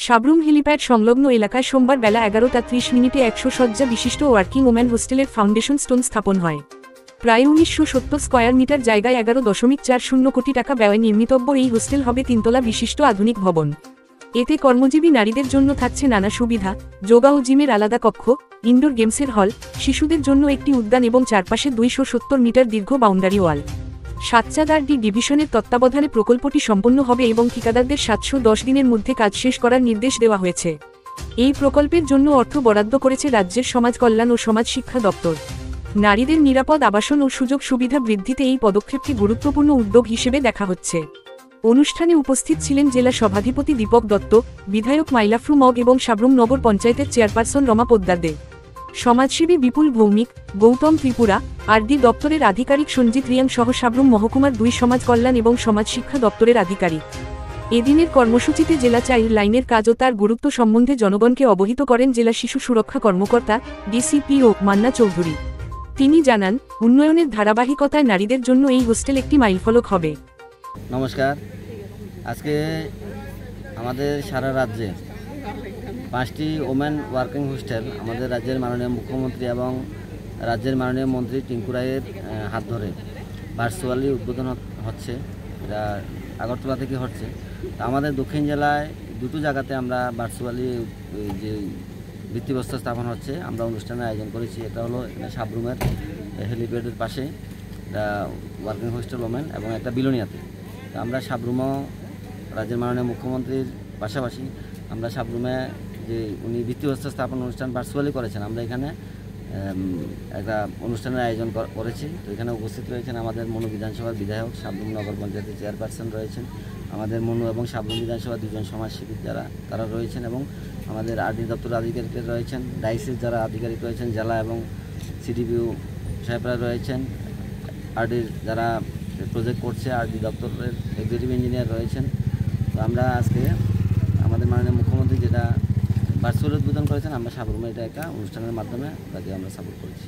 Sabroom helipad সংলগ্ন এলাকায় সোমবার বেলা 11:30 100 শয্যা বিশিষ্ট ওয়ার্কিং ওম্যান হোস্টেলের ফাউন্ডেশন স্টোন স্থাপন হয়। প্রায় 1970 স্কয়ার মিটার জায়গায় 11.40 কোটি টাকা ব্যয়ে নির্মিতব্য এই হোস্টেল হবে 3 তলা বিশিষ্ট আধুনিক ভবন। এতে কর্মজীবী নারীদের জন্য থাকছে নানা সুবিধা, যোগা ও জিমের আলাদা কক্ষ, ইনডোর গেমসের হল, শিশুদের জন্য একটি উদ্যান এবং চারপাশে 270 মিটার দীর্ঘ বাউন্ডারি ওয়াল। সাতচাঁদার ডি ডিভিশনের তত্ত্বাবধানে প্রকল্পটি সম্পন্ন হবে এবং ঠিকাদারদের 710 দিনের মধ্যে কাজ শেষ করার নির্দেশ দেওয়া হয়েছে। এই প্রকল্পের জন্য অর্থ বরাদ্দ করেছে রাজ্যের সমাজ কল্যাণ ও সমাজ শিক্ষা দপ্তর। নারীদের নিরাপদ আবাসন ও সুযোগ সুবিধা বৃদ্ধিতে এই পদক্ষেপটি গুরুত্বপূর্ণ উদ্যোগ হিসেবে দেখা হচ্ছে। অনুষ্ঠানে উপস্থিত ছিলেন জেলা সভাধিপতি দীপক দত্ত, বিধায়ক মাইলাফরু মগ এবং সাবরুম নগর পঞ্চায়েতের চেয়ারপারসন রমা পোদ্দার দে, সমাজসেবী বিপুল ভৌমিক, গৌতম ত্রিপুরা, আরডি দপ্তরের আধিকারিক সঞ্জিত রিয়াং সহ সাবরুম মহকুমার 2 সমাজ কল্যাণ এবং সমাজ শিক্ষা দপ্তরের আধিকারিক। এদিনের কর্মসূচিতে জেলা চাইল্ড লাইনের কাজ ও তার গুরুত্ব সম্বন্ধে জনগণকে অবহিত করেন জেলা শিশু সুরক্ষা কর্মকর্তা ডিসিপিও মান্না চৌধুরী। তিনি জানান, উন্নয়নের ধারাবাহিকতায় নারীদের জন্য এই হোস্টেল একটি মাইলফলক হবে। নমস্কার। আজকে আমাদের সারা রাজ্যে 5টি ওমেন ওয়ার্কিং হোস্টেল আমাদের রাজ্যের মাননীয় মুখ্যমন্ত্রী এবং রাজ্যের মাননীয় মন্ত্রী টিঙ্কু রায়ের হাত ধরে ভার্চুয়ালি উদ্বোধন হচ্ছে। এটা আগরতলা থেকে হচ্ছে। আমাদের দক্ষিণ জেলায় দুটো জায়গাতে আমরা ভার্চুয়ালি যে ভিত্তিপ্রস্তর স্থাপন হচ্ছে আমরা অনুষ্ঠানের আয়োজন করেছি। এটা হলো সাবরুমের হেলিপ্যাডের পাশে ওয়ার্কিং হোস্টেল ওমেন এবং একটা বিলোনিয়াতে। তো আমরা সাবরুমও রাজ্যের মাননীয় মুখ্যমন্ত্রীর পাশাপাশি আমরা সাবরুমে যে উনি ভিত্তিপ্রস্তর স্থাপন অনুষ্ঠান ভার্চুয়ালি করেছেন, আমরা এখানে একটা অনুষ্ঠানের আয়োজন করেছি। তো এখানে উপস্থিত রয়েছেন আমাদের মনু বিধানসভার বিধায়ক, সাবরুম নগর পঞ্চায়েতের চেয়ারপারসন রয়েছেন, আমাদের মনু এবং সাবরুম বিধানসভার 2জন সমাজসেবী তারা রয়েছেন এবং আমাদের আরডি দপ্তরের আধিকারিক রয়েছেন, ডাইসির যারা আধিকারিক রয়েছেন জেলা এবং সিডিপিও সাহেবরা রয়েছেন, আরডির যারা প্রজেক্ট করছে আরডি দপ্তরের এক্সিকিউটিভ ইঞ্জিনিয়ার রয়েছেন। তো আমরা আজকে আমাদের মাননীয় মুখ্যমন্ত্রী যেটা ভার্চুয়াল উদ্বোধন করেছেন, আমরা সাবরুমে এটা একটা অনুষ্ঠানের মাধ্যমে তাকে আমরা সাপোর্ট করেছি।